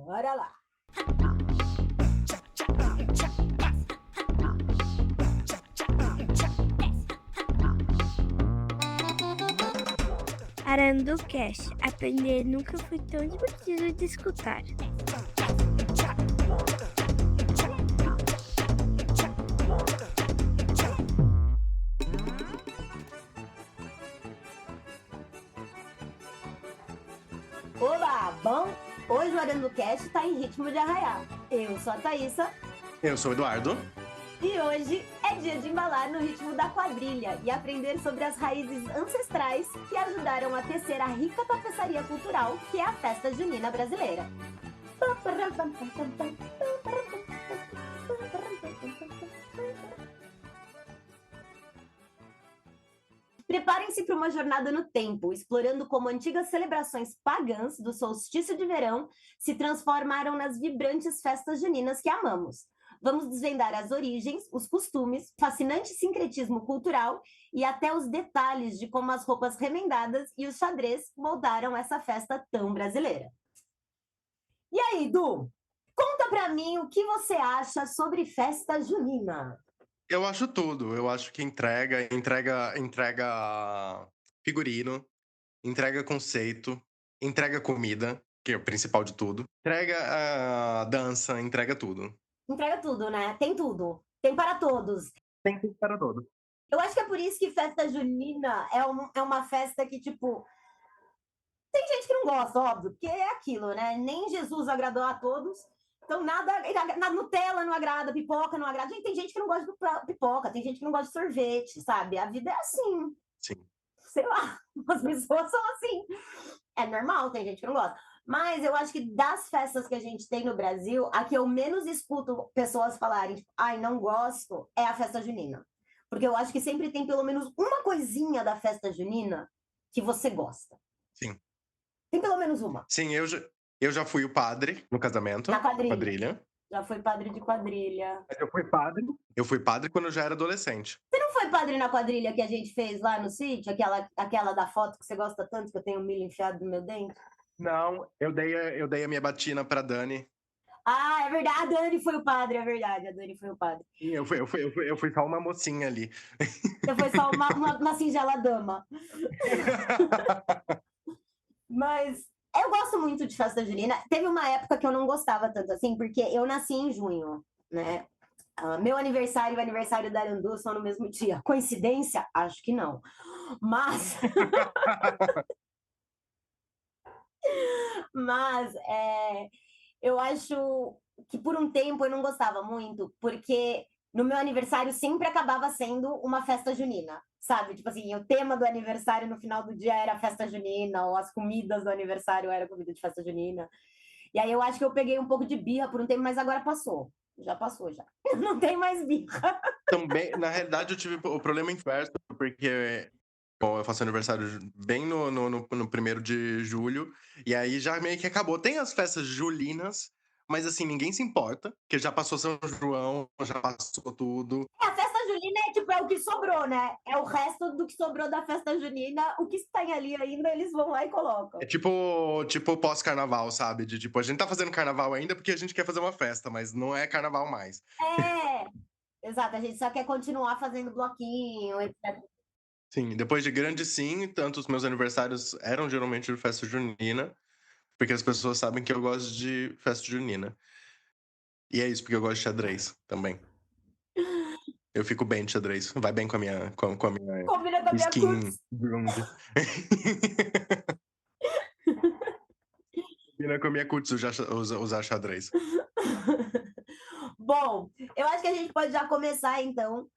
Bora lá. Aranducast. Aprender nunca foi tão divertido de escutar. Olá, bom? Hoje o Aranducast tá em ritmo de arraial. Eu sou a Thaísa. Eu sou o Eduardo. E hoje é dia de embalar no ritmo da quadrilha e aprender sobre as raízes ancestrais que ajudaram a tecer a rica tapeçaria cultural que é a festa junina brasileira. Preparem-se para uma jornada no tempo, explorando como antigas celebrações pagãs do solstício de verão se transformaram nas vibrantes festas juninas que amamos. Vamos desvendar as origens, os costumes, fascinante sincretismo cultural e até os detalhes de como as roupas remendadas e os xadrez moldaram essa festa tão brasileira. E aí, Du? Conta pra mim o que você acha sobre festa junina. Eu acho tudo. Eu acho que entrega figurino, entrega conceito, entrega comida, que é o principal de tudo. Entrega a dança, entrega tudo. Entrega tudo, né? Tem tudo. Tem para todos. Tem tudo para todo. Eu acho que é por isso que festa junina é uma festa que, tipo... Tem gente que não gosta, óbvio, porque é aquilo, né? Nem Jesus agradou a todos. Então, na Nutella não agrada, pipoca não agrada. Gente, tem gente que não gosta de pipoca, tem gente que não gosta de sorvete, sabe? A vida é assim. Sim. Sei lá, as pessoas são assim. É normal, tem gente que não gosta. Mas eu acho que das festas que a gente tem no Brasil, a que eu menos escuto pessoas falarem, tipo, ai, não gosto, é a festa junina. Porque eu acho que sempre tem pelo menos uma coisinha da festa junina que você gosta. Sim. Tem pelo menos uma. Sim, eu já fui o padre no casamento. Na quadrilha. Quadrilha. Já foi padre de quadrilha. Eu fui padre. Eu fui padre quando eu já era adolescente. Você não foi padre na quadrilha que a gente fez lá no sítio? Aquela da foto que você gosta tanto, que eu tenho um milho enfiado no meu dente? Não, eu dei a minha batina pra Dani. Ah, é verdade. A Dani foi o padre, é verdade. A Dani foi o padre. Sim, eu fui só uma mocinha ali. Você foi só uma singela dama. Mas eu gosto muito de festa junina. Teve uma época que eu não gostava tanto assim, porque eu nasci em junho, né? Meu aniversário e o aniversário da Arandu são no mesmo dia. Coincidência? Acho que não. Mas... Mas eu acho que por um tempo eu não gostava muito, porque no meu aniversário sempre acabava sendo uma festa junina, sabe? Tipo assim, o tema do aniversário no final do dia era festa junina, ou as comidas do aniversário era comida de festa junina. E aí eu acho que eu peguei um pouco de birra por um tempo, mas agora passou. Já passou, já. Não tem mais birra. Também, na realidade, eu tive o problema inverso, porque bom, eu faço aniversário bem no 1º de julho, e aí já meio que acabou. Tem as festas julinas, mas assim, ninguém se importa, porque já passou São João, já passou tudo. A festa junina é o que sobrou, né? É o resto do que sobrou da festa junina. O que está ali ainda, eles vão lá e colocam. É tipo pós-carnaval, sabe? De tipo, a gente tá fazendo carnaval ainda porque a gente quer fazer uma festa, mas não é carnaval mais. Exato. A gente só quer continuar fazendo bloquinho, etc. Sim, depois de grande sim, tanto os meus aniversários eram geralmente de festa junina, porque as pessoas sabem que eu gosto de festa junina. E é isso, porque eu gosto de xadrez também. Eu fico bem de xadrez. Vai bem com a minha Combina com a minha skin cutis. grunge. Combina com a minha cutis usar xadrez. Bom, eu acho que a gente pode já começar, então,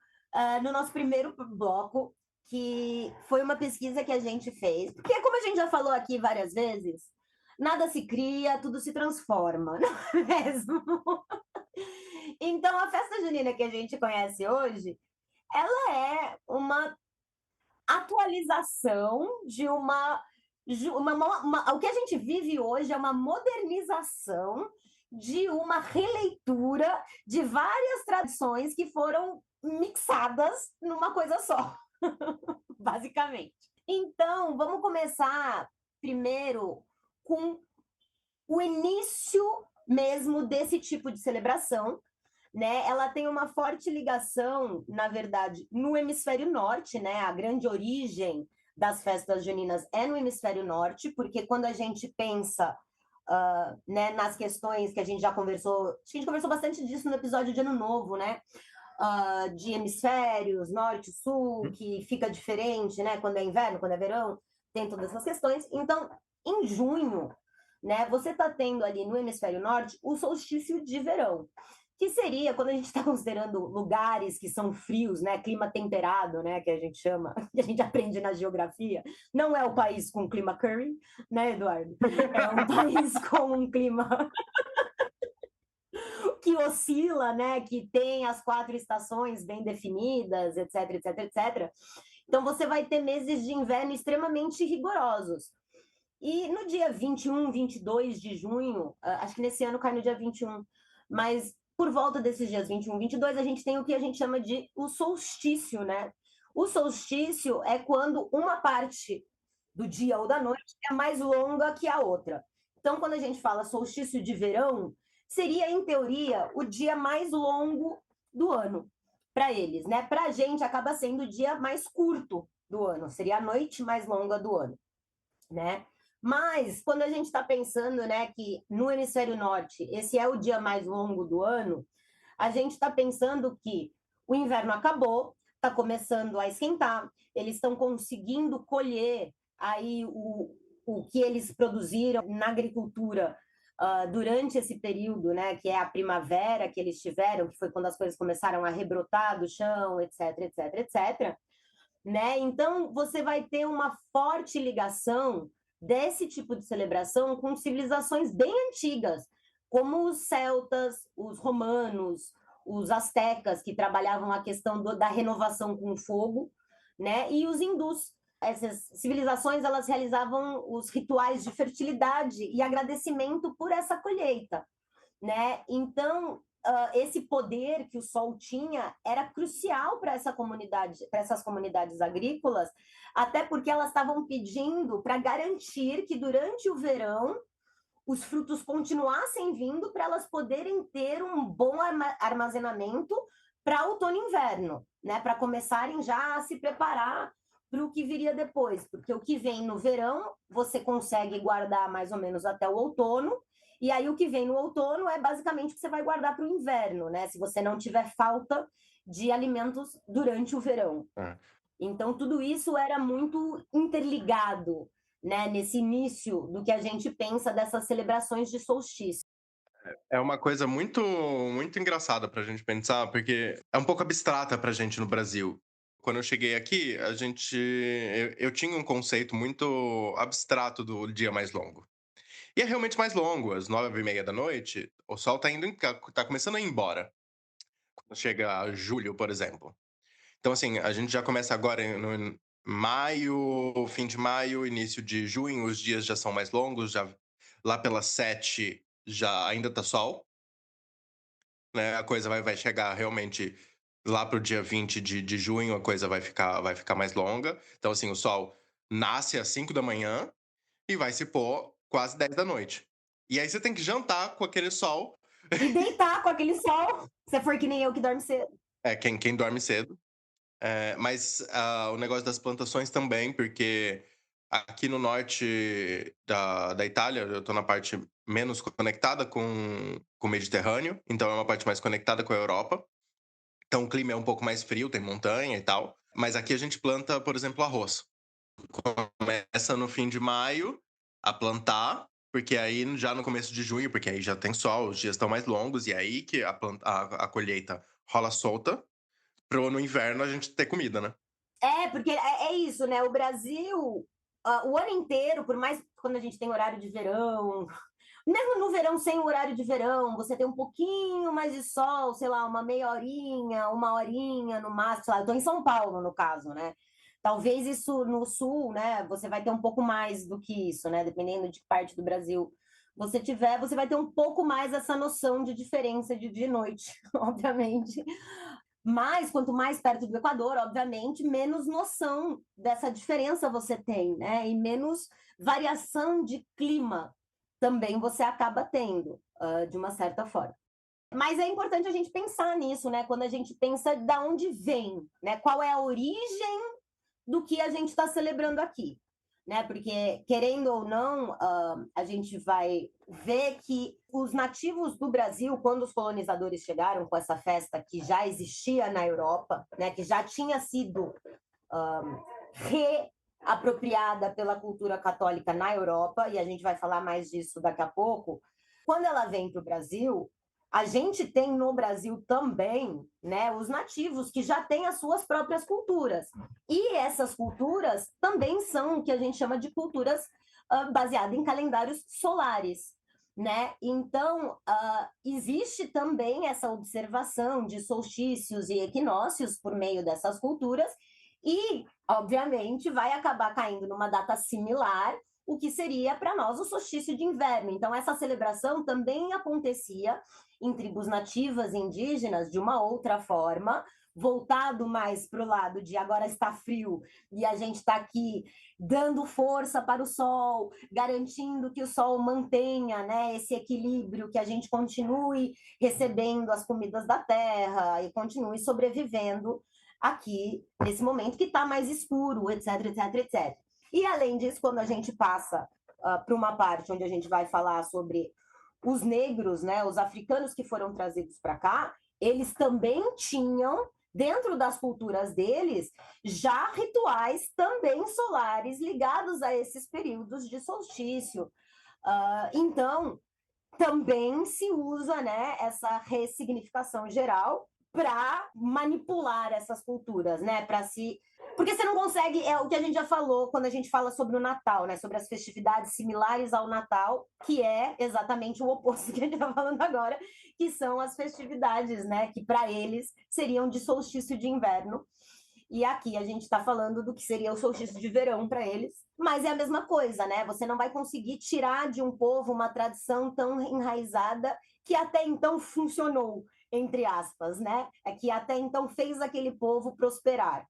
no nosso primeiro bloco, que foi uma pesquisa que a gente fez. Porque, como a gente já falou aqui várias vezes, nada se cria, tudo se transforma, não é mesmo? Então, a festa junina que a gente conhece hoje, ela é uma atualização de o que a gente vive hoje é uma modernização de uma releitura de várias tradições que foram mixadas numa coisa só, basicamente. Então, vamos começar primeiro com o início mesmo desse tipo de celebração, né? Ela tem uma forte ligação, na verdade, no hemisfério norte, né? A grande origem das festas juninas é no hemisfério norte, porque quando a gente pensa né, nas questões que a gente já conversou, acho que a gente conversou bastante disso no episódio de Ano Novo, né? De hemisférios, norte, sul, que fica diferente, né? Quando é inverno, quando é verão, tem todas essas questões. Então, em junho, né, você está tendo ali no hemisfério norte o solstício de verão, que seria, quando a gente está considerando lugares que são frios, né, clima temperado, né, que a gente chama, que a gente aprende na geografia, não é o país com clima Curry, né, Eduardo? É um país com um clima que oscila, né, que tem as 4 estações bem definidas, etc, etc, etc. Então, você vai ter meses de inverno extremamente rigorosos. E no dia 21, 22 de junho, acho que nesse ano cai no dia 21, mas por volta desses dias 21, 22, a gente tem o que a gente chama de o solstício, né? O solstício é quando uma parte do dia ou da noite é mais longa que a outra. Então, quando a gente fala solstício de verão, seria, em teoria, o dia mais longo do ano para eles, né? Para a gente, acaba sendo o dia mais curto do ano, seria a noite mais longa do ano, né? Mas, quando a gente está pensando, né, que no hemisfério norte esse é o dia mais longo do ano, a gente está pensando que o inverno acabou, está começando a esquentar, eles estão conseguindo colher aí o que eles produziram na agricultura durante esse período, né, que é a primavera que eles tiveram, que foi quando as coisas começaram a rebrotar do chão, etc, etc, etc. Né? Então, você vai ter uma forte ligação desse tipo de celebração com civilizações bem antigas, como os celtas, os romanos, os astecas, que trabalhavam a questão da renovação com o fogo, né? E os hindus. Essas civilizações, elas realizavam os rituais de fertilidade e agradecimento por essa colheita, né? Então, esse poder que o sol tinha era crucial para essa comunidade, para essas comunidades agrícolas, até porque elas estavam pedindo para garantir que durante o verão os frutos continuassem vindo para elas poderem ter um bom armazenamento para outono e inverno, né? Para começarem já a se preparar para o que viria depois, porque o que vem no verão você consegue guardar mais ou menos até o outono. E aí o que vem no outono é basicamente o que você vai guardar para o inverno, né? Se você não tiver falta de alimentos durante o verão. Então, tudo isso era muito interligado, né? Nesse início do que a gente pensa dessas celebrações de solstício. É uma coisa muito, muito engraçada pra gente pensar, porque é um pouco abstrata pra gente no Brasil. Quando eu cheguei aqui, eu tinha um conceito muito abstrato do dia mais longo. E é realmente mais longo, às 9h30 da noite, o sol tá começando a ir embora. Quando chega julho, por exemplo. Então, assim, a gente já começa agora no maio, fim de maio, início de junho, os dias já são mais longos, já lá pelas 7 já ainda tá sol, né? A coisa vai chegar realmente lá pro dia 20 de junho, a coisa vai ficar mais longa. Então, assim, o sol nasce às 5 da manhã e vai se pôr quase 10 da noite. E aí você tem que jantar com aquele sol. E deitar com aquele sol, se for que nem eu que dorme cedo. Quem dorme cedo. Mas o negócio das plantações também, porque aqui no norte da Itália, eu tô na parte menos conectada com o Mediterrâneo, então é uma parte mais conectada com a Europa. Então o clima é um pouco mais frio, tem montanha e tal. Mas aqui a gente planta, por exemplo, arroz. Começa no fim de maio a plantar, porque aí já no começo de junho, porque aí já tem sol, os dias estão mais longos, e é aí que a colheita rola solta, no inverno a gente ter comida, né? Porque é isso, né? O Brasil, o ano inteiro, por mais quando a gente tem horário de verão, mesmo no verão sem o horário de verão, você tem um pouquinho mais de sol, sei lá, uma meia horinha, uma horinha no máximo. Sei lá, eu tô em São Paulo, no caso, né? Talvez isso no sul, né? Você vai ter um pouco mais do que isso, né? Dependendo de que parte do Brasil você tiver, você vai ter um pouco mais essa noção de diferença de dia e noite, obviamente. Mas, quanto mais perto do Equador, obviamente, menos noção dessa diferença você tem, né? E menos variação de clima também você acaba tendo. de uma certa forma. Mas é importante a gente pensar nisso, né? Quando a gente pensa de onde vem, né? Qual é a origem do que a gente está celebrando aqui, né? Porque, querendo ou não, a gente vai ver que os nativos do Brasil, quando os colonizadores chegaram com essa festa que já existia na Europa, né? Que já tinha sido reapropriada pela cultura católica na Europa, e a gente vai falar mais disso daqui a pouco. Quando ela vem para o Brasil, a gente tem no Brasil também, né, os nativos que já têm as suas próprias culturas. E essas culturas também são o que a gente chama de culturas baseadas em calendários solares. Né? Então, existe também essa observação de solstícios e equinócios por meio dessas culturas, e, obviamente, vai acabar caindo numa data similar, o que seria para nós o solstício de inverno. Então, essa celebração também acontecia em tribos nativas indígenas de uma outra forma, voltado mais para o lado de agora está frio e a gente está aqui dando força para o sol, garantindo que o sol mantenha, né, esse equilíbrio, que a gente continue recebendo as comidas da terra e continue sobrevivendo aqui nesse momento que está mais escuro, etc, etc, etc. E além disso, quando a gente passa para uma parte onde a gente vai falar sobre os negros, né, os africanos que foram trazidos para cá, eles também tinham, dentro das culturas deles, já rituais também solares ligados a esses períodos de solstício. Então, também se usa, né, essa ressignificação geral para manipular essas culturas, né, para se... Porque você não consegue, é o que a gente já falou quando a gente fala sobre o Natal, né, sobre as festividades similares ao Natal, que é exatamente o oposto que a gente está falando agora, que são as festividades, né, que para eles seriam de solstício de inverno. E aqui a gente está falando do que seria o solstício de verão para eles, mas é a mesma coisa, né? Você não vai conseguir tirar de um povo uma tradição tão enraizada que até então funcionou, entre aspas, né? É que até então fez aquele povo prosperar.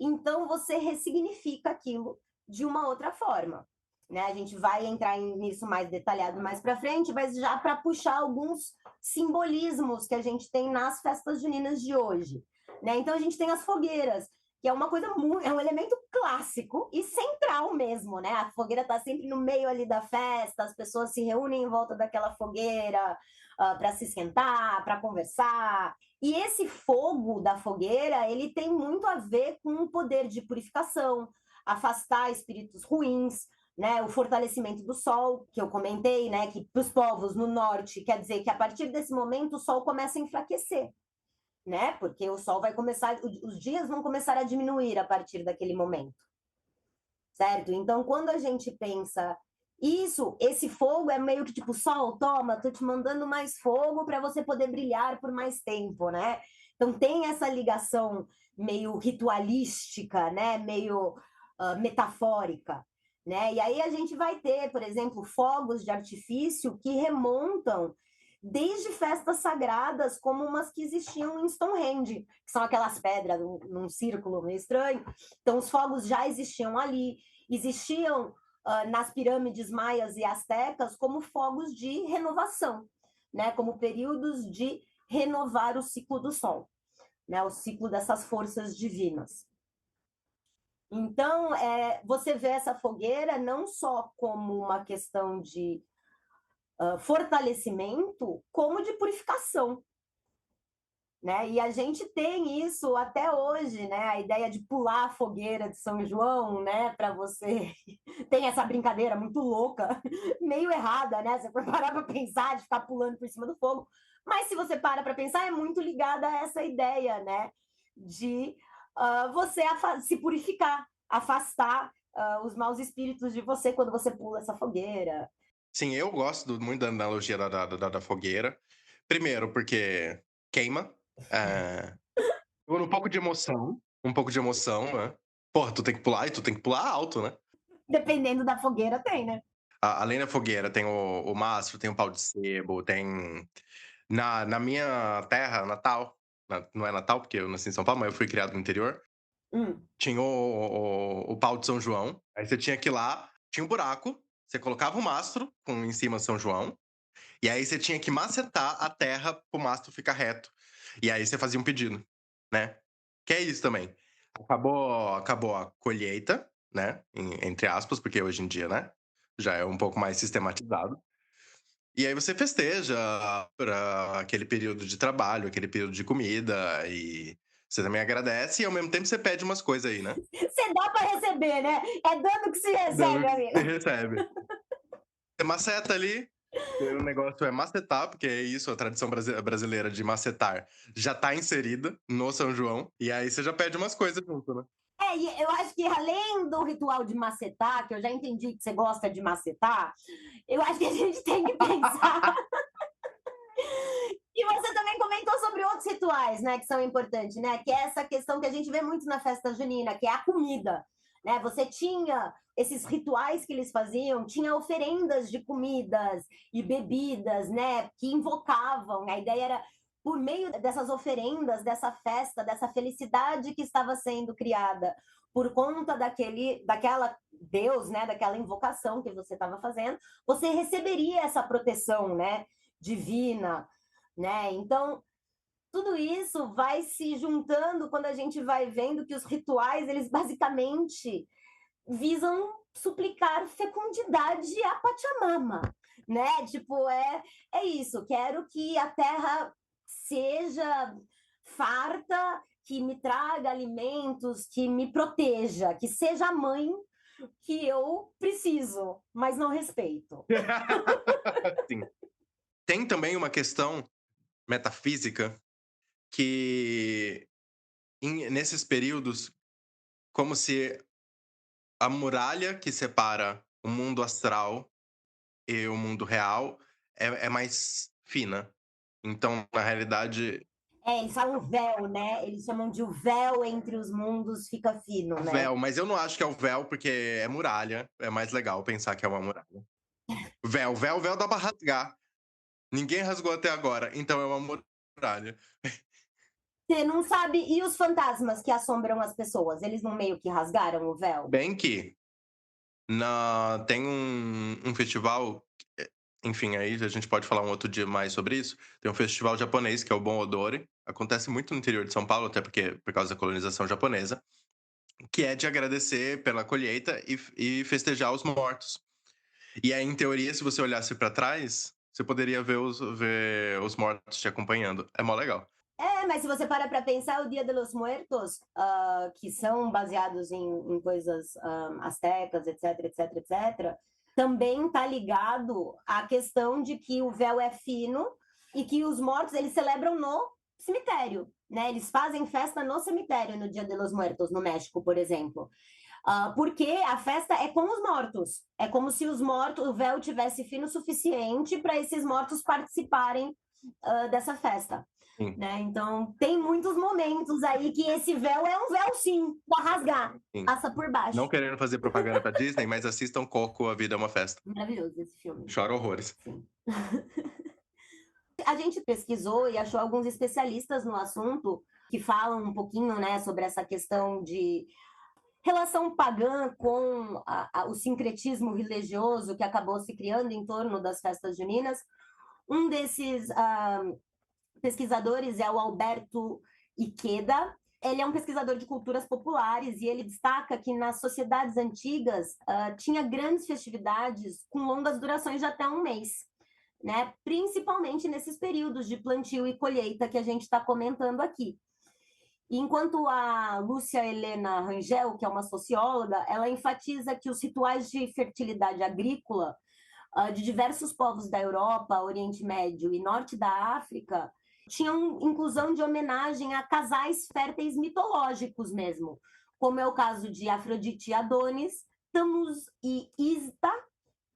Então você ressignifica aquilo de uma outra forma, né? A gente vai entrar nisso mais detalhado mais para frente, mas já para puxar alguns simbolismos que a gente tem nas festas juninas de hoje, né? Então a gente tem as fogueiras, que é uma coisa muito, é um elemento clássico e central mesmo, né? A fogueira está sempre no meio ali da festa, as pessoas se reúnem em volta daquela fogueira para se esquentar, para conversar. E esse fogo da fogueira, ele tem muito a ver com o poder de purificação, afastar espíritos ruins, né? O fortalecimento do sol, que eu comentei, né? Que para os povos no norte quer dizer que a partir desse momento o sol começa a enfraquecer, né? Porque o sol vai começar, os dias vão começar a diminuir a partir daquele momento, certo? Então, quando a gente pensa isso, esse fogo é meio que tipo, sol, toma, tô te mandando mais fogo para você poder brilhar por mais tempo, né? Então tem essa ligação meio ritualística, né? Meio metafórica, né? E aí a gente vai ter, por exemplo, fogos de artifício que remontam desde festas sagradas, como umas que existiam em Stonehenge, que são aquelas pedras num círculo meio estranho. Então, os fogos já existiam ali, existiam nas pirâmides maias e astecas como fogos de renovação, né? Como períodos de renovar o ciclo do sol, né? O ciclo dessas forças divinas. Então, você vê essa fogueira não só como uma questão de fortalecimento, como de purificação, né? E a gente tem isso até hoje, né? A ideia de pular a fogueira de São João, né? Para você tem essa brincadeira muito louca, meio errada, né? Você for parar para pensar de ficar pulando por cima do fogo, mas se você para pensar é muito ligada a essa ideia, né? De você se purificar, afastar os maus espíritos de você quando você pula essa fogueira. Sim, eu gosto muito da analogia da fogueira. Primeiro, porque queima. Um pouco de emoção. Um pouco de emoção, né? Porra, tu tem que pular e tu tem que pular alto, né? Dependendo da fogueira, tem, né? Além da fogueira, tem o mastro, tem o pau de sebo, tem... Na minha terra, Natal, não é Natal, porque eu nasci em São Paulo, mas eu fui criado no interior, tinha o pau de São João. Aí você tinha que ir lá, tinha um buraco, você colocava o mastro em cima de São João, E aí você tinha que macetar a terra pro mastro ficar reto. E aí você fazia um pedido, né? Que é isso também. Acabou a colheita, né? Entre aspas, porque hoje em dia, né? Já é um pouco mais sistematizado. E aí você festeja para aquele período de trabalho, aquele período de comida, e você também agradece e ao mesmo tempo você pede umas coisas aí, né? Você dá para receber, né? É dando que se Dando recebe, que amigo. você recebe. Você maceta ali, o negócio é macetar, porque é isso, a tradição brasileira de macetar já tá inserida no São João, e aí você já pede umas coisas junto, né? E eu acho que além do ritual de macetar, que eu já entendi que você gosta de macetar, eu acho que a gente tem que pensar. E você também comentou sobre outros rituais, né, que são importantes, né? Que é essa questão que a gente vê muito na festa junina, que é a comida, né? Você tinha esses rituais que eles faziam, tinha oferendas de comidas e bebidas, né, que invocavam. A ideia era por meio dessas oferendas, dessa festa, dessa felicidade que estava sendo criada por conta daquela Deus, né, daquela invocação que você estava fazendo, você receberia essa proteção, né, divina, né? Então, tudo isso vai se juntando quando a gente vai vendo que os rituais, eles basicamente visam suplicar fecundidade à Pachamama, né? Tipo, é isso, quero que a terra seja farta, que me traga alimentos, que me proteja, que seja a mãe que eu preciso, mas não respeito. Sim. Tem também uma questão metafísica que nesses períodos, como se a muralha que separa o mundo astral e o mundo real é mais fina. Então, na realidade, Eles falam véu, né? Eles chamam de o véu entre os mundos fica fino, o né? véu, mas eu não acho que é o véu porque é muralha. É mais legal pensar que é uma muralha. Véu dá pra rasgar. Ninguém rasgou até agora, então é uma muralha. Você não sabe. E os fantasmas que assombram as pessoas? Eles não meio que rasgaram o véu? Bem que tem um festival, enfim, aí a gente pode falar um outro dia mais sobre isso. Tem um festival japonês que é o Bon Odori. Acontece muito no interior de São Paulo, até porque por causa da colonização japonesa, que é de agradecer pela colheita e festejar os mortos. E aí, em teoria, se você olhasse pra trás, você poderia ver os mortos te acompanhando. É mó legal. Mas se você para pensar, o Dia de los Muertos, que são baseados em coisas astecas, etc, etc, etc, também está ligado à questão de que o véu é fino e que os mortos, eles celebram no cemitério, né? Eles fazem festa no cemitério no Dia de los Muertos, no México, por exemplo. Porque a festa é com os mortos. É como se o véu tivesse fino o suficiente para esses mortos participarem dessa festa. Né? Então, tem muitos momentos aí que esse véu é um véu, sim, para rasgar. Sim. Passa por baixo. Não querendo fazer propaganda pra Disney, mas assistam Coco, A Vida é uma Festa. Maravilhoso esse filme. Chora horrores. Sim. A gente pesquisou e achou alguns especialistas no assunto que falam um pouquinho, né, sobre essa questão de relação pagã com o sincretismo religioso que acabou se criando em torno das festas juninas. Um desses pesquisadores é o Alberto Iqueda. Ele é um pesquisador de culturas populares e ele destaca que nas sociedades antigas tinha grandes festividades com longas durações de até um mês, né? Principalmente nesses períodos de plantio e colheita que a gente está comentando aqui. Enquanto a Lúcia Helena Rangel, que é uma socióloga, ela enfatiza que os rituais de fertilidade agrícola de diversos povos da Europa, Oriente Médio e Norte da África tinham inclusão de homenagem a casais férteis mitológicos mesmo, como é o caso de Afrodite e Adonis, Tammuz e Ista,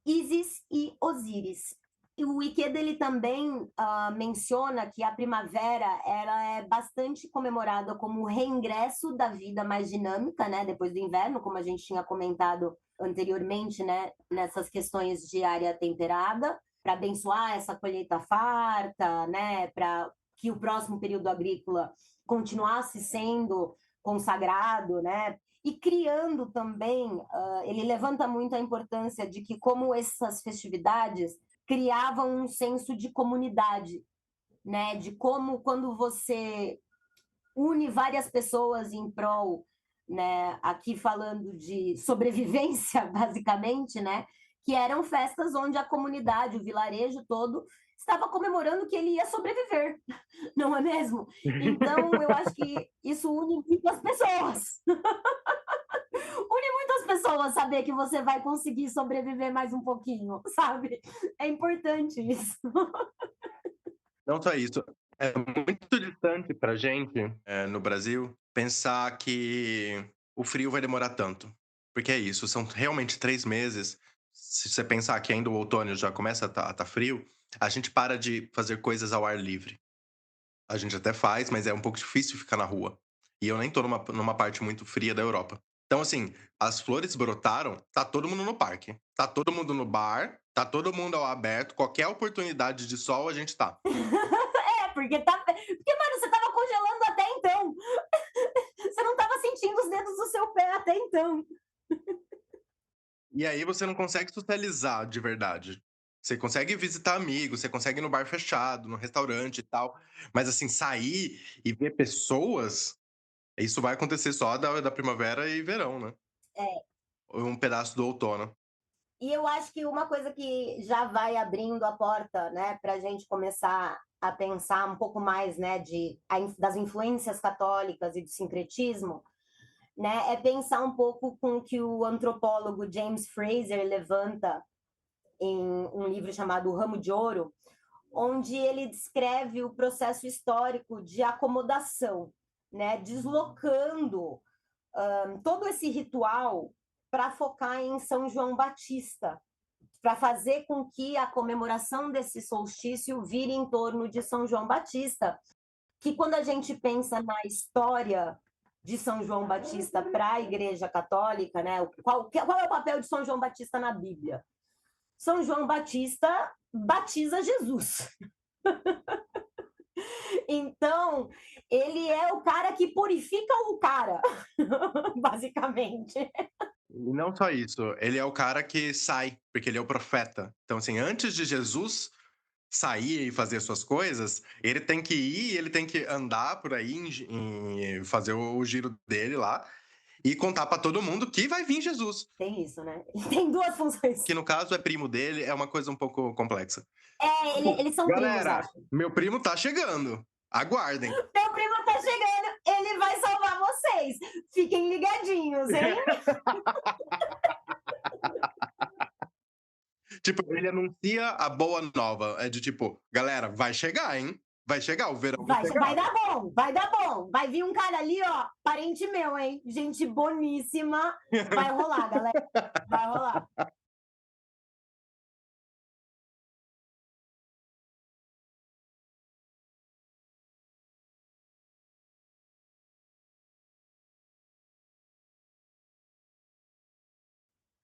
Ísis e Osíris. E o Ikeda ele também menciona que a primavera ela é bastante comemorada como o reingresso da vida mais dinâmica, né, depois do inverno, como a gente tinha comentado anteriormente, né, nessas questões de área temperada, para abençoar essa colheita farta, né, para que o próximo período agrícola continuasse sendo consagrado, né, e criando também, ele levanta muito a importância de que como essas festividades criavam um senso de comunidade, né? De como, quando você une várias pessoas em prol, né? Aqui falando de sobrevivência, basicamente, né? Que eram festas onde a comunidade, o vilarejo todo, estava comemorando que ele ia sobreviver, não é mesmo? Então, eu acho que isso une muitas pessoas. Une muitas pessoas saber que você vai conseguir sobreviver mais um pouquinho, sabe? É importante isso. Não só isso, é muito distante pra gente, no Brasil, pensar que o frio vai demorar tanto. Porque é isso, são realmente 3 meses. Se você pensar que ainda o outono já começa a tá frio, a gente para de fazer coisas ao ar livre. A gente até faz, mas é um pouco difícil ficar na rua. E eu nem tô numa parte muito fria da Europa. Então, assim, as flores brotaram, tá todo mundo no parque, tá todo mundo no bar, tá todo mundo ao aberto, qualquer oportunidade de sol a gente tá. Porque, mano, você tava congelando até então. Você não tava sentindo os dedos do seu pé até então. E aí você não consegue socializar de verdade. Você consegue visitar amigos, você consegue ir no bar fechado, no restaurante e tal. Mas, assim, sair e ver pessoas, isso vai acontecer só da primavera e verão, né? É. Ou um pedaço do outono. E eu acho que uma coisa que já vai abrindo a porta, né, para a gente começar a pensar um pouco mais, né, das influências católicas e do sincretismo, né, é pensar um pouco com o que o antropólogo James Fraser levanta em um livro chamado O Ramo de Ouro, onde ele descreve o processo histórico de acomodação, né, deslocando todo esse ritual para focar em São João Batista, para fazer com que a comemoração desse solstício vire em torno de São João Batista, que quando a gente pensa na história de São João Batista para a Igreja Católica, né, qual é o papel de São João Batista na Bíblia? São João Batista batiza Jesus. Então, ele é o cara que purifica o cara, basicamente. E não só isso, ele é o cara que sai, porque ele é o profeta. Então, assim, antes de Jesus sair e fazer suas coisas, ele tem que ir, ele tem que andar por aí, fazer o giro dele lá e contar pra todo mundo que vai vir Jesus. Tem isso, né? Tem duas funções. Que no caso é primo dele, é uma coisa um pouco complexa. Eles são primos, Galera, acho. meu primo tá chegando. Aguardem. Meu primo tá chegando, ele vai salvar vocês. Fiquem ligadinhos, hein? Tipo, ele anuncia a boa nova. É de tipo, galera, vai chegar, hein? Vai chegar, o verão vai chegar. Vai dar bom, vai dar bom. Vai vir um cara ali, ó, parente meu, hein? Gente boníssima. Vai rolar, galera. Vai rolar.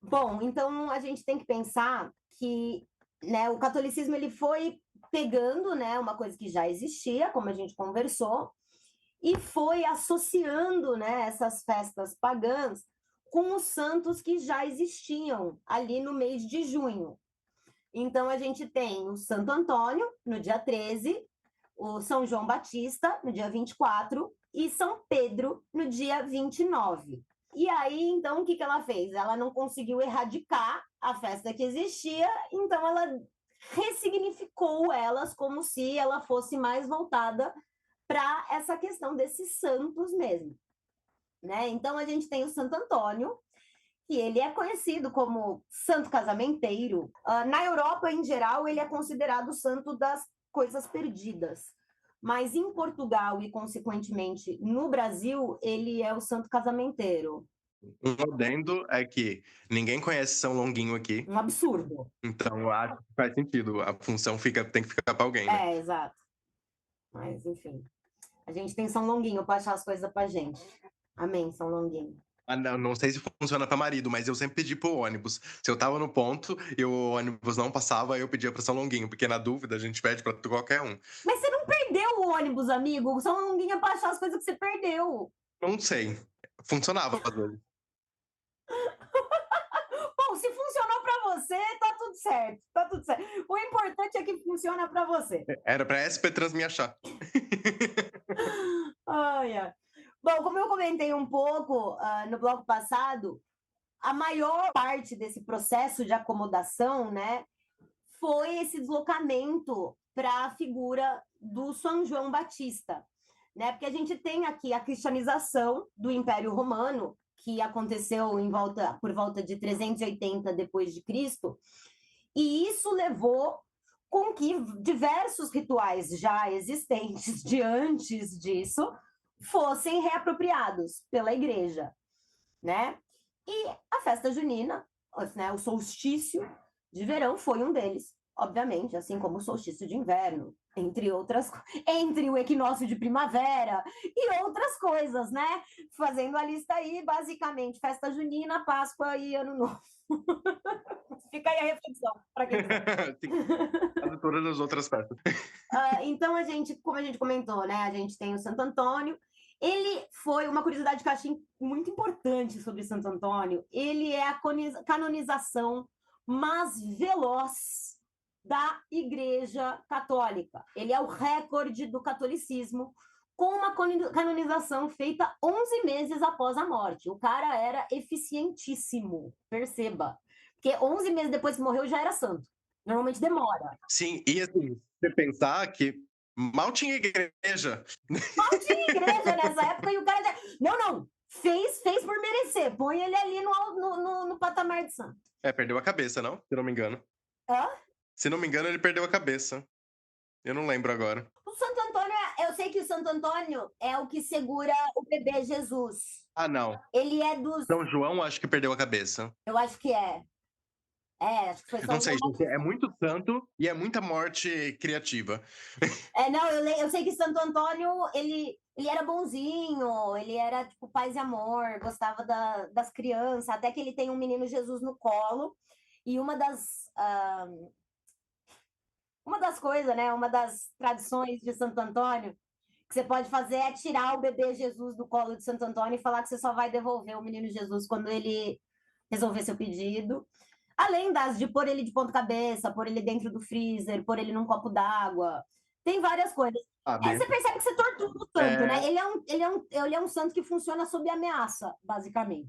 Bom, então a gente tem que pensar que, né, o catolicismo ele foi pegando, né, uma coisa que já existia, como a gente conversou, e foi associando, né, essas festas pagãs com os santos que já existiam ali no mês de junho. Então a gente tem o Santo Antônio no dia 13, o São João Batista no dia 24 e São Pedro no dia 29. E aí, então, o que ela fez? Ela não conseguiu erradicar a festa que existia, então ela ressignificou elas como se ela fosse mais voltada para essa questão desses santos mesmo, né? Então a gente tem o Santo Antônio, que ele é conhecido como santo casamenteiro. Na Europa, em geral, ele é considerado o santo das coisas perdidas. Mas em Portugal e, consequentemente, no Brasil, ele é o santo casamenteiro. Um adendo é que ninguém conhece São Longuinho aqui. Um absurdo. Então, eu acho que faz sentido. A função tem que ficar pra alguém, né? Exato. Mas, enfim. A gente tem São Longuinho para achar as coisas pra gente. Amém, São Longuinho. Não sei se funciona pra marido, mas eu sempre pedi pro ônibus. Se eu tava no ponto e o ônibus não passava, eu pedia pra São Longuinho, porque na dúvida a gente pede pra qualquer um. Mas você não perdeu o ônibus, amigo? O São Longuinho é pra achar as coisas que você perdeu. Não sei. Funcionava às vezes. Bom, se funcionou para você, tá tudo certo, tá tudo certo. O importante é que funciona para você. Era pra SP Trans me achar. Ai, ai. Bom, como eu comentei um pouco no bloco passado, a maior parte desse processo de acomodação, né, foi esse deslocamento para a figura do São João Batista, né? Porque a gente tem aqui a cristianização do Império Romano, que aconteceu por volta de 380 depois de Cristo, e isso levou com que diversos rituais já existentes de antes disso fossem reapropriados pela igreja, né? E a festa junina, né, o solstício de verão foi um deles, obviamente, assim como o solstício de inverno, entre o equinócio de primavera e outras coisas, né? Fazendo a lista aí, basicamente, festa junina, Páscoa e Ano Novo. Fica aí a reflexão, para quem quiser. Todas as outras festas. Então, como a gente comentou, né? A gente tem o Santo Antônio. Ele foi uma curiosidade que eu achei muito importante sobre Santo Antônio. Ele é a canonização mais veloz da Igreja Católica. Ele é o recorde do catolicismo, com uma canonização feita 11 meses após a morte. O cara era eficientíssimo, perceba. Porque 11 meses depois que morreu já era santo. Normalmente demora. Sim, e assim, você pensar que mal tinha igreja. Mal tinha igreja nessa época e o cara... Não, fez por merecer. Põe ele ali no patamar de santo. Perdeu a cabeça, não? Se não me engano. Hã? Se não me engano, ele perdeu a cabeça. Eu não lembro agora. O Santo Antônio, eu sei que o Santo Antônio é o que segura o bebê Jesus. Ah, não. Ele é dos... São João, acho que perdeu a cabeça. Eu acho que é. Acho que foi São Não sei, João. gente, é muito santo e é muita morte criativa. Não, eu sei que Santo Antônio, ele era bonzinho, ele era, tipo, paz e amor, gostava das crianças, até que ele tem um menino Jesus no colo, e uma das coisas, né, uma das tradições de Santo Antônio que você pode fazer é tirar o bebê Jesus do colo de Santo Antônio e falar que você só vai devolver o menino Jesus quando ele resolver seu pedido. Além de pôr ele de ponta cabeça, pôr ele dentro do freezer, pôr ele num copo d'água. Tem várias coisas. Você percebe que você tortura o santo, né? Ele é um santo que funciona sob ameaça, basicamente.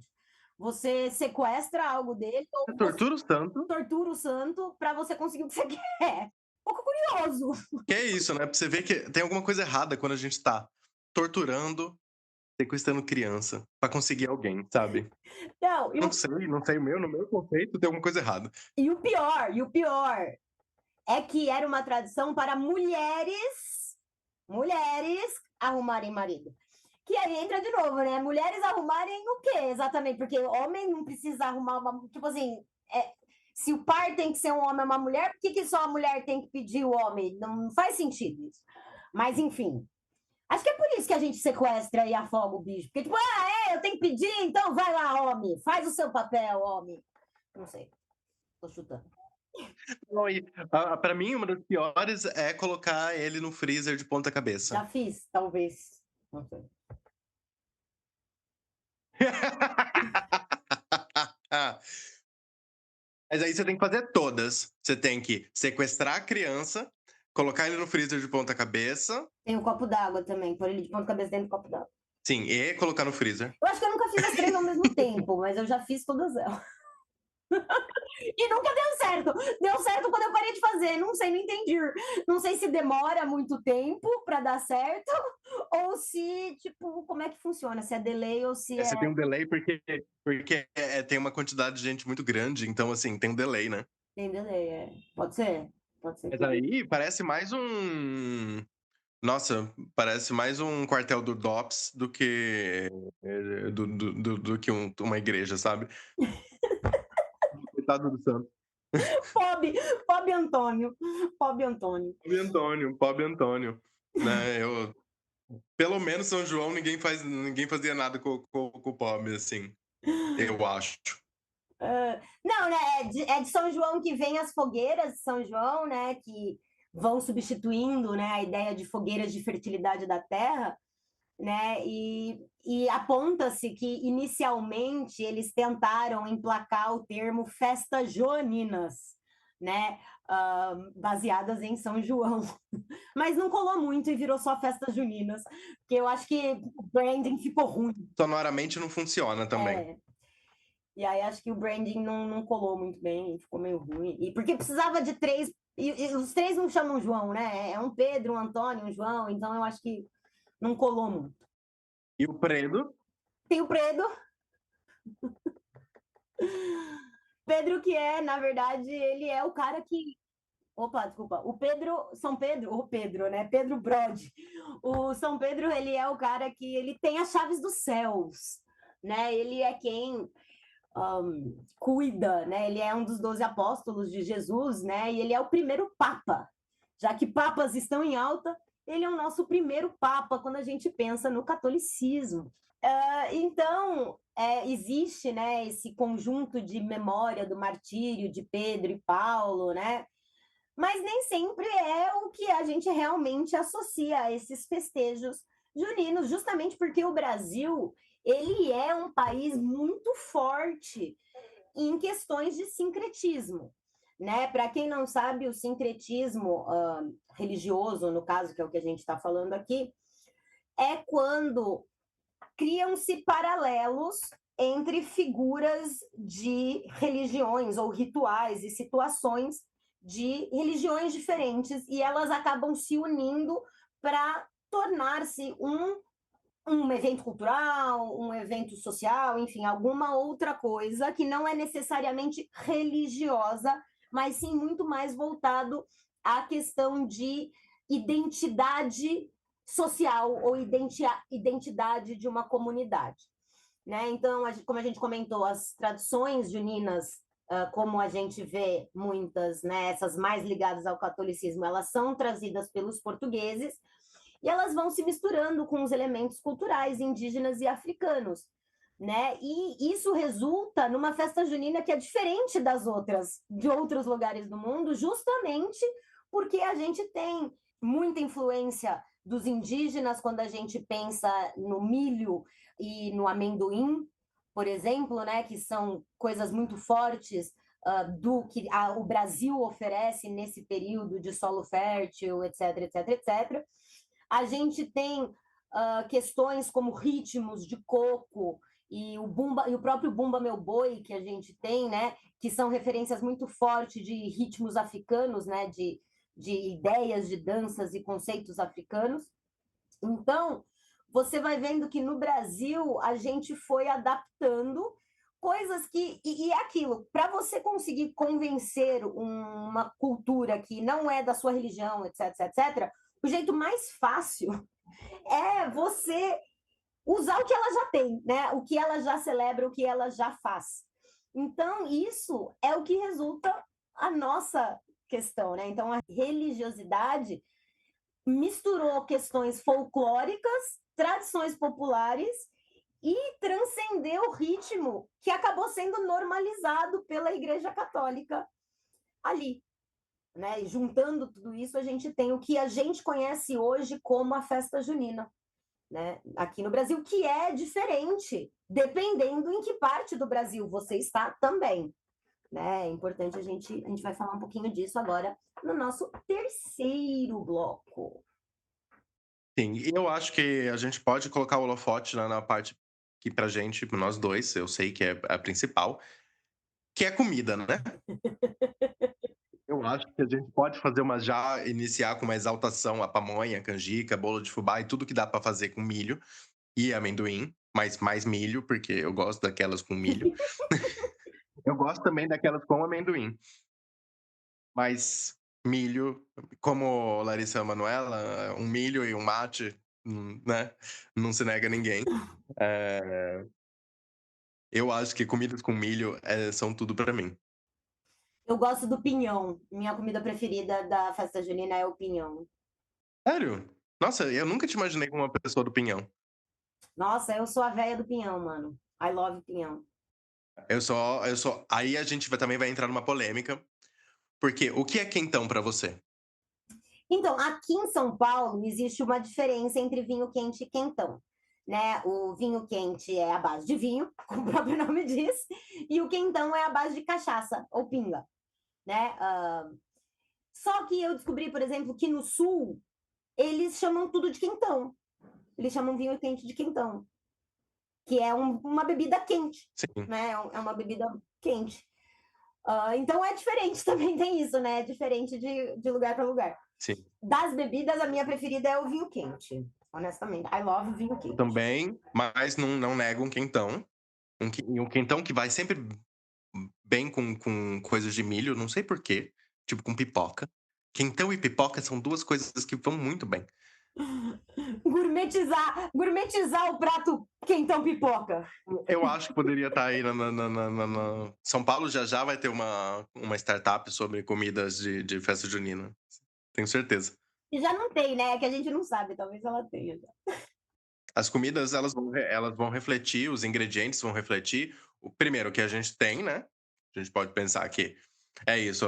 Você sequestra algo dele ou tortura o santo. Tortura o santo para você conseguir o que você quer. Um pouco curioso. Que é isso, né? Pra você ver que tem alguma coisa errada quando a gente tá torturando, sequestrando criança pra conseguir alguém, sabe? Não sei, no meu conceito tem alguma coisa errada. E o pior é que era uma tradição para mulheres arrumarem marido. Que aí entra de novo, né? Mulheres arrumarem o quê, exatamente? Porque o homem não precisa arrumar uma... Tipo assim, se o par tem que ser um homem ou uma mulher, por que só a mulher tem que pedir o homem? Não faz sentido isso. Mas, enfim... Acho que é por isso que a gente sequestra e afoga o bicho. Porque, tipo, eu tenho que pedir, então vai lá, homem. Faz o seu papel, homem. Não sei. Tô chutando. Pra mim, uma das piores é colocar ele no freezer de ponta cabeça. Já fiz, talvez. Não sei. Mas aí você tem que fazer todas. Você tem que sequestrar a criança, colocar ele no freezer de ponta cabeça. Tem um copo d'água também, pôr ele de ponta cabeça dentro do copo d'água. Sim, e colocar no freezer. Eu acho que eu nunca fiz as 3 ao mesmo tempo, mas eu já fiz todas elas. E nunca deu certo. Deu certo quando eu parei de fazer. Não sei, não entendi. Não sei se demora muito tempo pra dar certo, ou se, tipo, como é que funciona? Se é delay ou se Você tem um delay porque tem uma quantidade de gente muito grande, então, assim, tem um delay, né? Tem delay, Pode ser. Mas aí parece mais um... Nossa, parece mais um quartel do DOPS do que uma igreja, sabe? Coitado do santo. Pobre Antônio. Pobre Antônio. Né? Pelo menos São João ninguém fazia nada com o pobre, assim. Eu acho. Não, né? É de São João que vem as fogueiras de São João, né? Que vão substituindo, né, a ideia de fogueiras de fertilidade da terra. né? E aponta-se que inicialmente eles tentaram emplacar o termo festas joaninas, né? Baseadas em São João, mas não colou muito e virou só festas juninas, porque eu acho que o branding ficou ruim. Sonoramente não funciona também. E aí acho que o branding não colou muito bem, ficou meio ruim. E porque precisava de 3, e os 3 não chamam João, né? É um Pedro, um Antônio, um João, então eu acho que não colou muito. E o Predo? Tem o Pedro. Pedro que é, na verdade, ele é o cara que... Opa, desculpa. O Pedro, São Pedro, o Pedro, né? Pedro Brode. O São Pedro, ele é o cara que ele tem as chaves dos céus, né? Ele é quem cuida, né? Ele é um dos 12 apóstolos de Jesus, né? E ele é o primeiro papa. Já que papas estão em alta, ele é o nosso primeiro papa quando a gente pensa no catolicismo. Então, existe, né, esse conjunto de memória do martírio de Pedro e Paulo, né? Mas nem sempre é o que a gente realmente associa a esses festejos juninos, justamente porque o Brasil ele é um país muito forte em questões de sincretismo. Né? Para quem não sabe, o sincretismo religioso, no caso, que é o que a gente está falando aqui, é quando criam-se paralelos entre figuras de religiões ou rituais e situações de religiões diferentes e elas acabam se unindo para tornar-se um evento cultural, um evento social, enfim, alguma outra coisa que não é necessariamente religiosa, mas sim muito mais voltado à questão de identidade social ou identidade de uma comunidade. Né? Então, como a gente comentou, as tradições juninas, como a gente vê muitas, né, essas mais ligadas ao catolicismo, elas são trazidas pelos portugueses e elas vão se misturando com os elementos culturais indígenas e africanos. Né? E isso resulta numa festa junina que é diferente das outras, de outros lugares do mundo, justamente porque a gente tem muita influência dos indígenas quando a gente pensa no milho e no amendoim, por exemplo, né, que são coisas muito fortes do que o Brasil oferece nesse período de solo fértil, etc, etc, etc. A gente tem questões como ritmos de coco e o próprio Bumba Meu Boi que a gente tem, né, que são referências muito fortes de ritmos africanos, né, de ideias de danças e conceitos africanos. Então, você vai vendo que no Brasil a gente foi adaptando coisas que... E é aquilo, para você conseguir convencer uma cultura que não é da sua religião, etc, etc, o jeito mais fácil é você usar o que ela já tem, né? O que ela já celebra, o que ela já faz. Então, isso é o que resulta a nossa questão, né? Então, a religiosidade misturou questões folclóricas, tradições populares e transcendeu o ritmo que acabou sendo normalizado pela Igreja Católica ali. Né? E juntando tudo isso, a gente tem o que a gente conhece hoje como a festa junina, né? Aqui no Brasil, que é diferente, dependendo em que parte do Brasil você está também. Né? É importante a gente vai falar um pouquinho disso agora no nosso terceiro bloco. Sim, e eu acho que a gente pode colocar o holofote na parte que pra gente, nós dois, eu sei que é a principal, que é comida, né? Eu acho que a gente pode fazer iniciar com uma exaltação a pamonha, canjica, bolo de fubá e tudo que dá pra fazer com milho e amendoim, mas mais milho, porque eu gosto daquelas com milho. Eu gosto também daquelas com amendoim. Mas milho, como Larissa Manoela, um milho e um mate, né? Não se nega a ninguém. Eu acho que comidas com milho são tudo pra mim. Eu gosto do pinhão. Minha comida preferida da festa junina é o pinhão. Sério? Nossa, eu nunca te imaginei como uma pessoa do pinhão. Nossa, eu sou a véia do pinhão, mano. I love pinhão. Aí a gente também vai entrar numa polêmica, porque o que é quentão pra você? Então, aqui em São Paulo existe uma diferença entre vinho quente e quentão. Né? O vinho quente é à base de vinho, como o próprio nome diz, e o quentão é à base de cachaça ou pinga. Né? Só que eu descobri, por exemplo, que no sul eles chamam tudo de quentão. Eles chamam vinho quente de quentão, que é uma bebida quente, Sim. né? É uma bebida quente. Então é diferente também, tem isso, né? É diferente de lugar para lugar. Sim. Das bebidas, a minha preferida é o vinho quente, honestamente. I love vinho quente. Também, mas não nego um quentão. Um quentão que vai sempre bem com coisas de milho, não sei porquê. Tipo, com pipoca. Quentão e pipoca são duas coisas que vão muito bem. Gourmetizar o prato quentão pipoca. Eu acho que poderia estar aí São Paulo já vai ter uma startup sobre comidas de festa junina. Tenho certeza. E já não tem, né? É que a gente não sabe, talvez ela tenha. As comidas, elas vão refletir, os ingredientes vão refletir o primeiro que a gente tem, né? A gente pode pensar que é isso.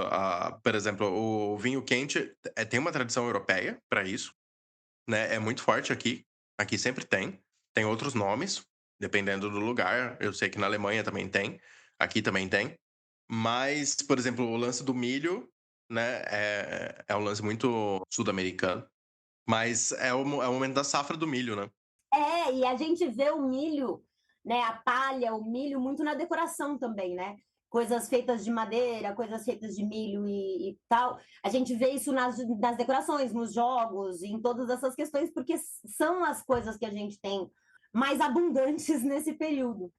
Por exemplo, o vinho quente tem uma tradição europeia para isso, né? É muito forte aqui. Aqui sempre tem. Tem outros nomes, dependendo do lugar. Eu sei que na Alemanha também tem. Aqui também tem. Mas, por exemplo, o lance do milho, né? É um lance muito sul-americano. Mas é o momento da safra do milho, né? E a gente vê o milho, né? A palha, o milho, muito na decoração também, né? Coisas feitas de madeira, coisas feitas de milho e tal. A gente vê isso nas decorações, nos jogos, em todas essas questões, porque são as coisas que a gente tem mais abundantes nesse período.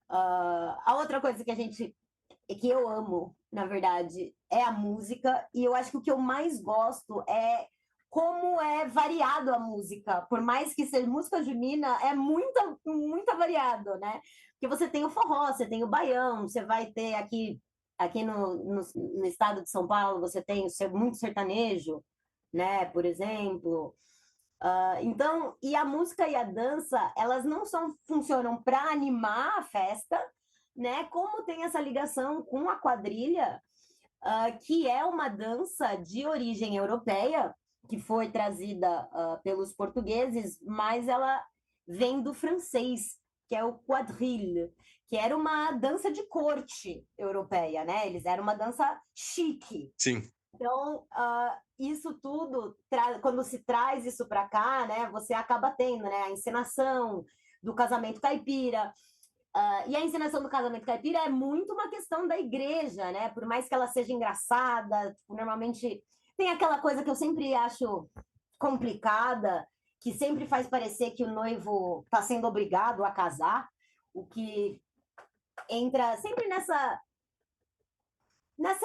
A outra coisa que eu amo, na verdade, é a música, e eu acho que o que eu mais gosto é como é variado a música. Por mais que seja música junina, é muito variado, né? Porque você tem o forró, você tem o baião, você vai ter aqui no estado de São Paulo, você tem muito sertanejo, né? Por exemplo. Então, e a música e a dança, elas não funcionam para animar a festa, né? Como tem essa ligação com a quadrilha, que é uma dança de origem europeia, que foi trazida pelos portugueses, mas ela vem do francês, que é o quadrille, que era uma dança de corte europeia, né? Eles eram uma dança chique. Sim. Então, isso tudo, quando se traz isso para cá, né, você acaba tendo, né, a encenação do casamento caipira. E a encenação do casamento caipira é muito uma questão da igreja, né? Por mais que ela seja engraçada, tipo, normalmente tem aquela coisa que eu sempre acho complicada, que sempre faz parecer que o noivo está sendo obrigado a casar, o que entra sempre nessa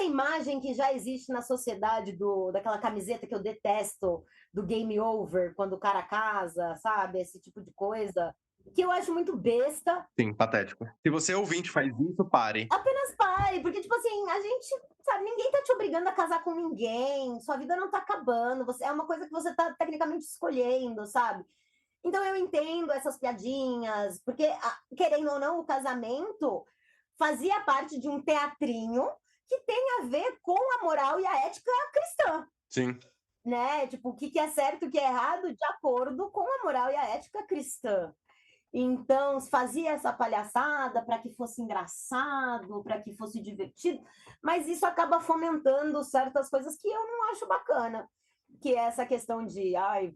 imagem que já existe na sociedade daquela camiseta que eu detesto, do game over, quando o cara casa, sabe? Esse tipo de coisa, que eu acho muito besta. Sim, patético. Se você ouvinte faz isso, pare. Apenas pare, porque, tipo assim, a gente, sabe, ninguém tá te obrigando a casar com ninguém, sua vida não tá acabando, é uma coisa que você tá tecnicamente escolhendo, sabe? Então eu entendo essas piadinhas, porque, querendo ou não, o casamento fazia parte de um teatrinho que tem a ver com a moral e a ética cristã. Sim. Né? Tipo, o que é certo e o que é errado de acordo com a moral e a ética cristã. Então, fazia essa palhaçada para que fosse engraçado, para que fosse divertido, mas isso acaba fomentando certas coisas que eu não acho bacana, que é essa questão de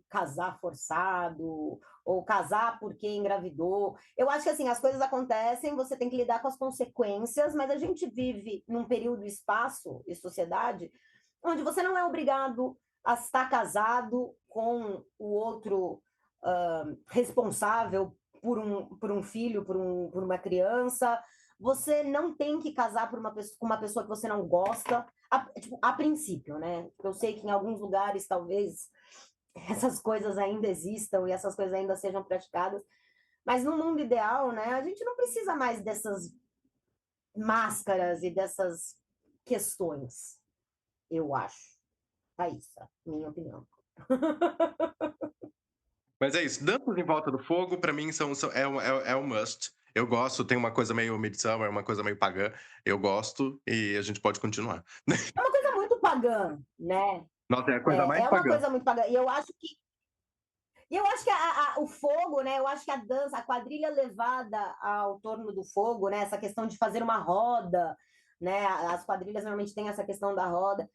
casar forçado, ou casar porque engravidou. Eu acho que assim, as coisas acontecem, você tem que lidar com as consequências, mas a gente vive num período, espaço e sociedade onde você não é obrigado a estar casado com o outro responsável por um filho, por uma criança. Você não tem que casar com uma pessoa que você não gosta, a princípio, né? Eu sei que em alguns lugares, talvez, essas coisas ainda existam e essas coisas ainda sejam praticadas, mas no mundo ideal, né, a gente não precisa mais dessas máscaras e dessas questões, eu acho. Thaísa, minha opinião. Mas é isso. Danças em volta do fogo, pra mim, é um must. Eu gosto, tem uma coisa meio Midsummer, uma coisa meio pagã. Eu gosto e a gente pode continuar. É uma coisa muito pagã, né? Nossa, é a coisa mais É uma pagã. coisa muito pagã. E eu acho que o fogo, né? Eu acho que a dança, a quadrilha levada ao torno do fogo, né? Essa questão de fazer uma roda, né? As quadrilhas normalmente têm essa questão da roda.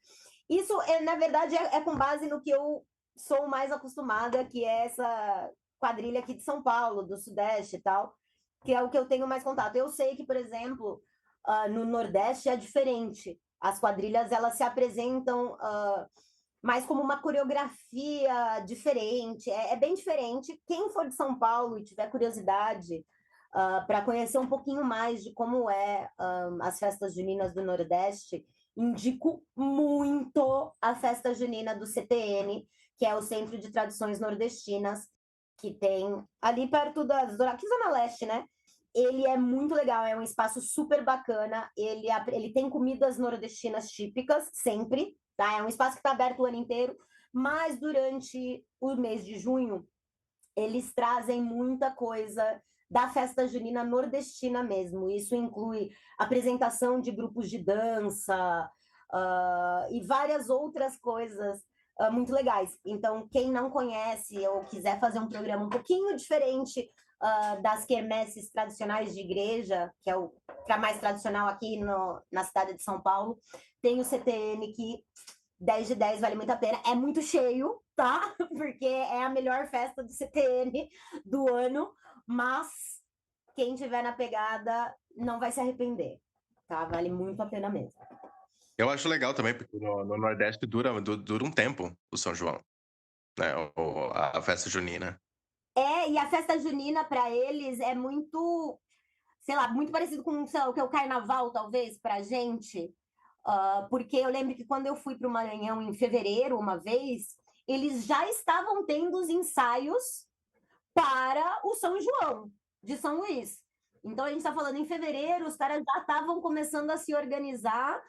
Isso, na verdade, é com base no que eu sou mais acostumada, que é essa quadrilha aqui de São Paulo, do Sudeste e tal, que é o que eu tenho mais contato. Eu sei que, por exemplo, no Nordeste é diferente. As quadrilhas, elas se apresentam mais como uma coreografia diferente. É bem diferente. Quem for de São Paulo e tiver curiosidade para conhecer um pouquinho mais de como as festas juninas do Nordeste, indico muito a festa junina do CTN, que é o Centro de Tradições Nordestinas, que tem ali perto aqui Zona Leste, né? Ele é muito legal, é um espaço super bacana. Ele tem comidas nordestinas típicas, sempre, tá? É um espaço que está aberto o ano inteiro, mas durante o mês de junho, eles trazem muita coisa da festa junina nordestina mesmo. Isso inclui apresentação de grupos de dança e várias outras coisas muito legais. Então, quem não conhece ou quiser fazer um programa um pouquinho diferente das quermesses tradicionais de igreja, que é o mais tradicional aqui na cidade de São Paulo, tem o CTN que 10 de 10 vale muito a pena. É muito cheio, tá? Porque é a melhor festa do CTN do ano, mas quem tiver na pegada não vai se arrepender, tá? Vale muito a pena mesmo. Eu acho legal também, porque no Nordeste dura um tempo o São João, né? A festa junina. E a festa junina para eles é muito, sei lá, muito parecido com, sei lá, o que é o carnaval, talvez, pra gente. Porque eu lembro que quando eu fui para o Maranhão em fevereiro, uma vez, eles já estavam tendo os ensaios para o São João de São Luís. Então a gente está falando em fevereiro, os caras já estavam começando a se organizar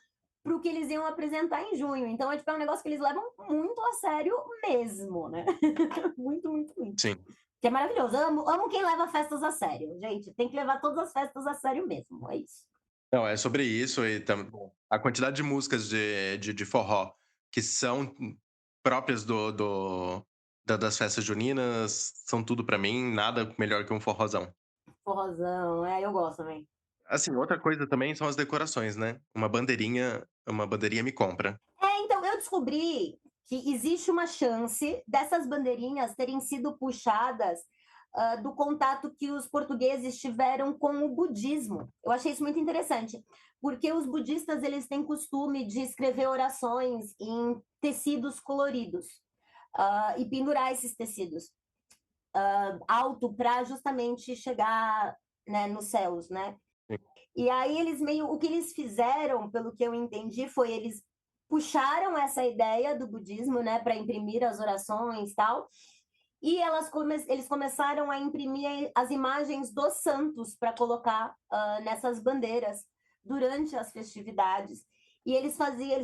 para o que eles iam apresentar em junho. Então é um negócio que eles levam muito a sério mesmo, né? Muito, muito, muito. Sim. Que é maravilhoso. Amo quem leva festas a sério, gente. Tem que levar todas as festas a sério mesmo. É isso. Não, é sobre isso e a quantidade de músicas de forró que são próprias das festas juninas são tudo pra mim, nada melhor que um forrozão. Forrozão, eu gosto também. Assim, outra coisa também são as decorações, né? Uma bandeirinha me compra. Então, eu descobri que existe uma chance dessas bandeirinhas terem sido puxadas do contato que os portugueses tiveram com o budismo. Eu achei isso muito interessante, porque os budistas eles têm costume de escrever orações em tecidos coloridos e pendurar esses tecidos alto para justamente chegar, né, nos céus, né? Sim. E aí o que eles fizeram, pelo que eu entendi, foi eles puxaram essa ideia do budismo, né, para imprimir as orações e tal, e eles começaram a imprimir as imagens dos santos para colocar nessas bandeiras durante as festividades. E eles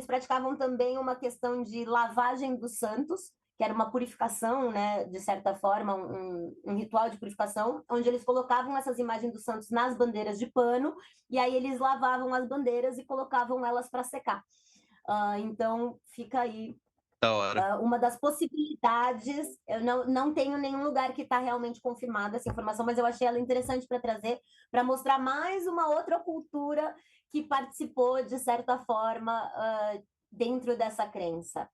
praticavam também uma questão de lavagem dos santos, que era uma purificação, né, de certa forma, um ritual de purificação, onde eles colocavam essas imagens dos santos nas bandeiras de pano, e aí eles lavavam as bandeiras e colocavam elas para secar. Então, fica aí Da hora. uma das possibilidades. Eu não tenho nenhum lugar que está realmente confirmada essa informação, mas eu achei ela interessante para trazer, para mostrar mais uma outra cultura que participou, de certa forma, dentro dessa crença.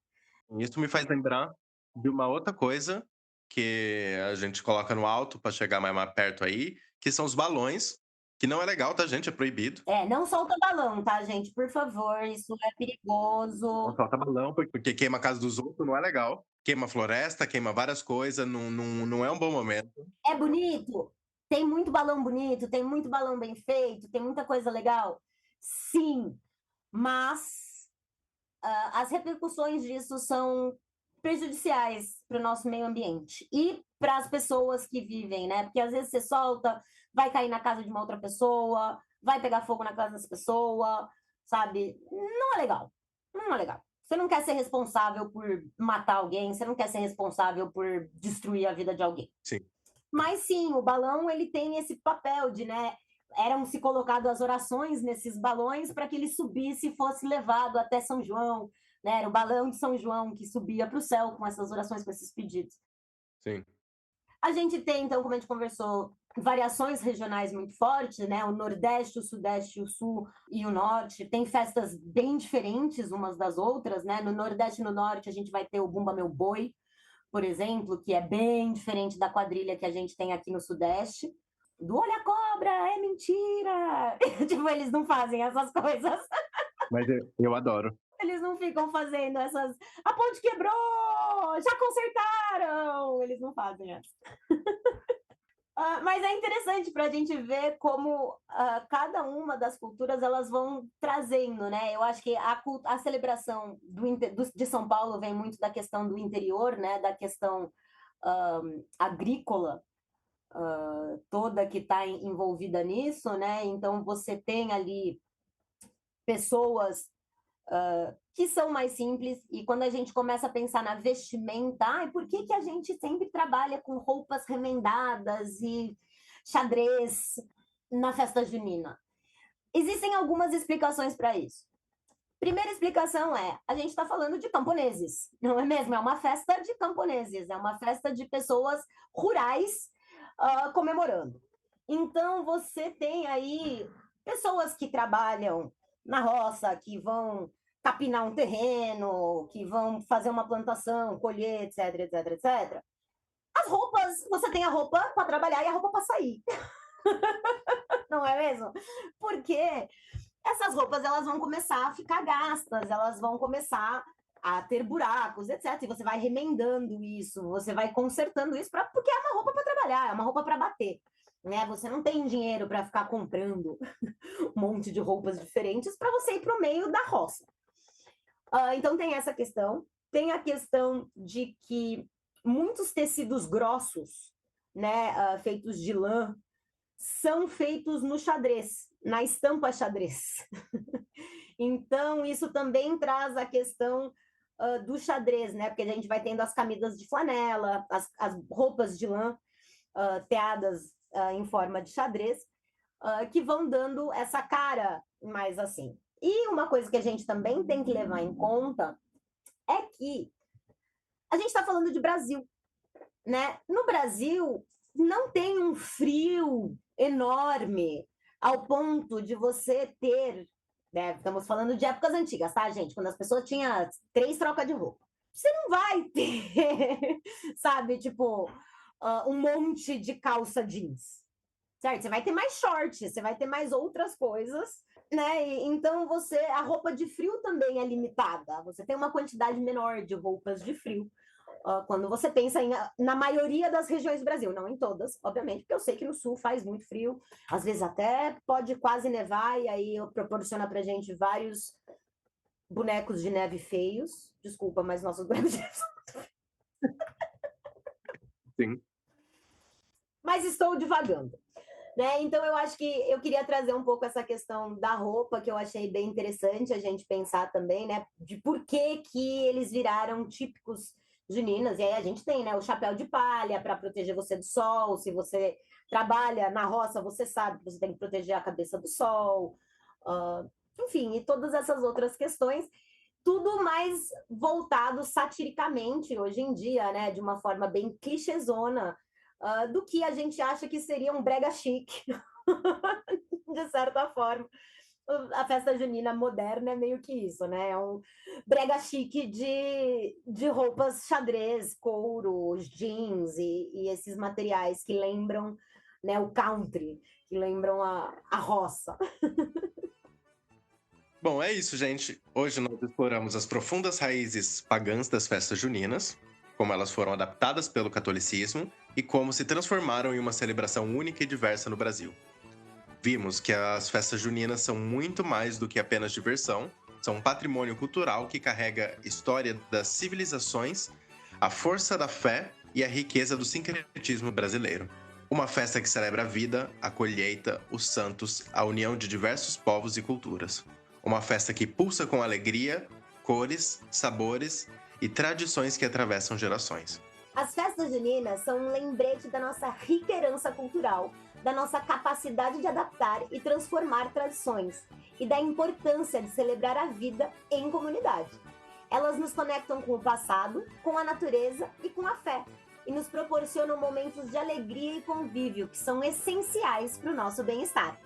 Isso me faz lembrar de uma outra coisa que a gente coloca no alto para chegar mais perto aí, que são os balões, que não é legal, tá, gente? É proibido. Não solta balão, tá, gente? Por favor, isso é perigoso. Não solta balão, porque queima a casa dos outros, não é legal. Queima floresta, queima várias coisas, não é um bom momento. É bonito? Tem muito balão bonito, tem muito balão bem feito, tem muita coisa legal? Sim, mas as repercussões disso são prejudiciais para o nosso meio ambiente e para as pessoas que vivem, né? Porque às vezes você solta, vai cair na casa de uma outra pessoa, vai pegar fogo na casa dessa pessoa, sabe? Não é legal. Não é legal. Você não quer ser responsável por matar alguém, você não quer ser responsável por destruir a vida de alguém. Sim. Mas sim, o balão ele tem esse papel de, né? Eram-se colocadas as orações nesses balões para que ele subisse e fosse levado até São João, né? Era o balão de São João que subia para o céu com essas orações, com esses pedidos. Sim. A gente tem, então, como a gente conversou, variações regionais muito fortes, né? O Nordeste, o Sudeste, o Sul e o Norte. Tem festas bem diferentes umas das outras, né? No Nordeste e no Norte a gente vai ter o Bumba Meu Boi, por exemplo, que é bem diferente da quadrilha que a gente tem aqui no Sudeste. Do olho a cobra, é mentira! Tipo, eles não fazem essas coisas. Mas eu adoro. Eles não ficam fazendo essas... A ponte quebrou! Já consertaram! Eles não fazem essa. Mas é interessante para a gente ver como cada uma das culturas elas vão trazendo, né? Eu acho que a celebração de São Paulo vem muito da questão do interior, né? Da questão agrícola toda que está envolvida nisso, né? Então você tem ali pessoas que são mais simples, e quando a gente começa a pensar na vestimenta, por que a gente sempre trabalha com roupas remendadas e xadrez na festa junina? Existem algumas explicações para isso. Primeira explicação é, a gente está falando de camponeses, não é mesmo? É uma festa de camponeses, é uma festa de pessoas rurais comemorando. Então, você tem aí pessoas que trabalham na roça, que vão capinar um terreno, que vão fazer uma plantação, colher, etc, etc, etc. As roupas, você tem a roupa para trabalhar e a roupa para sair. Não é mesmo? Porque essas roupas elas vão começar a ficar gastas, elas vão começar a ter buracos, etc. E você vai remendando isso, você vai consertando isso, porque é uma roupa para trabalhar, é uma roupa para bater. Né? Você não tem dinheiro para ficar comprando um monte de roupas diferentes para você ir para o meio da roça. Então tem essa questão. Tem a questão de que muitos tecidos grossos, né, feitos de lã, são feitos no xadrez, na estampa xadrez. Então, isso também traz a questão do xadrez, né? Porque a gente vai tendo as camisas de flanela, as roupas de lã teadas em forma de xadrez, que vão dando essa cara mais assim. E uma coisa que a gente também tem que levar em conta é que a gente está falando de Brasil, né? No Brasil, não tem um frio enorme ao ponto de você ter, né? Estamos falando de épocas antigas, tá, gente? Quando as pessoas tinham 3 trocas de roupa. Você não vai ter, sabe, tipo, um monte de calça jeans, certo? Você vai ter mais shorts, você vai ter mais outras coisas, né? Então a roupa de frio também é limitada. Você tem uma quantidade menor de roupas de frio. Quando você pensa na maioria das regiões do Brasil, não em todas, obviamente, porque eu sei que no sul faz muito frio, às vezes até pode quase nevar, e aí proporciona pra gente vários bonecos de neve feios. Desculpa, mas nossos bonecos de neve são muito feios. Sim. Mas estou divagando. Né? Então, eu acho que eu queria trazer um pouco essa questão da roupa, que eu achei bem interessante a gente pensar também, né? De por que eles viraram típicos juninas. E aí a gente tem, né, o chapéu de palha para proteger você do sol. Se você trabalha na roça, você sabe que você tem que proteger a cabeça do sol. Enfim, e todas essas outras questões. Tudo mais voltado satiricamente hoje em dia, né? De uma forma bem clichêzona, do que a gente acha que seria um brega chique, de certa forma. A festa junina moderna é meio que isso, né? É um brega chique de roupas xadrez, couro, jeans e esses materiais que lembram, né, o country, que lembram a roça. Bom, é isso, gente. Hoje nós exploramos as profundas raízes pagãs das festas juninas, como elas foram adaptadas pelo catolicismo e como se transformaram em uma celebração única e diversa no Brasil. Vimos que as festas juninas são muito mais do que apenas diversão, são um patrimônio cultural que carrega história das civilizações, a força da fé e a riqueza do sincretismo brasileiro. Uma festa que celebra a vida, a colheita, os santos, a união de diversos povos e culturas. Uma festa que pulsa com alegria, cores, sabores e tradições que atravessam gerações. As festas juninas são um lembrete da nossa rica herança cultural, da nossa capacidade de adaptar e transformar tradições e da importância de celebrar a vida em comunidade. Elas nos conectam com o passado, com a natureza e com a fé. E nos proporcionam momentos de alegria e convívio que são essenciais para o nosso bem-estar.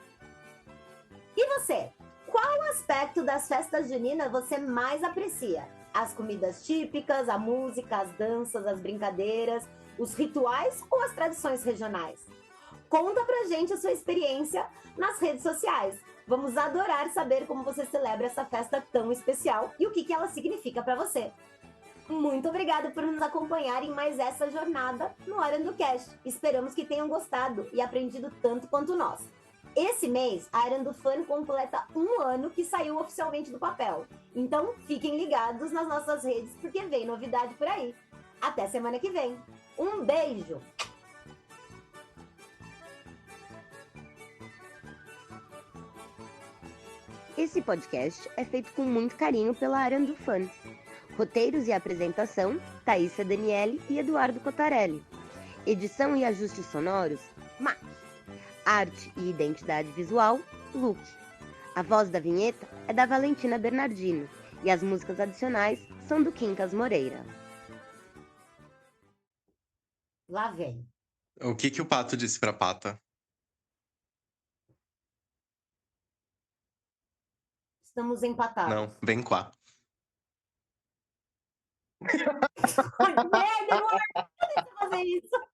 E você? Qual aspecto das festas juninas você mais aprecia? As comidas típicas, a música, as danças, as brincadeiras, os rituais ou as tradições regionais? Conta pra gente a sua experiência nas redes sociais. Vamos adorar saber como você celebra essa festa tão especial e o que ela significa para você. Muito obrigada por nos acompanhar em mais essa jornada no Aranducast. Esperamos que tenham gostado e aprendido tanto quanto nós. Esse mês, a Arandufan completa 1 ano que saiu oficialmente do papel. Então, fiquem ligados nas nossas redes porque vem novidade por aí. Até semana que vem. Um beijo! Esse podcast é feito com muito carinho pela Arandufan. Roteiros e apresentação, Thaísa Daniele e Eduardo Cotarelli. Edição e ajustes sonoros, Mac. Arte e identidade visual, Luke. A voz da vinheta é da Valentina Bernardino e as músicas adicionais são do Quincas Moreira. Lá vem. O que o pato disse pra pata? Estamos empatados. Não, vem cá. Ai, que merda, eu não acredito em fazer isso.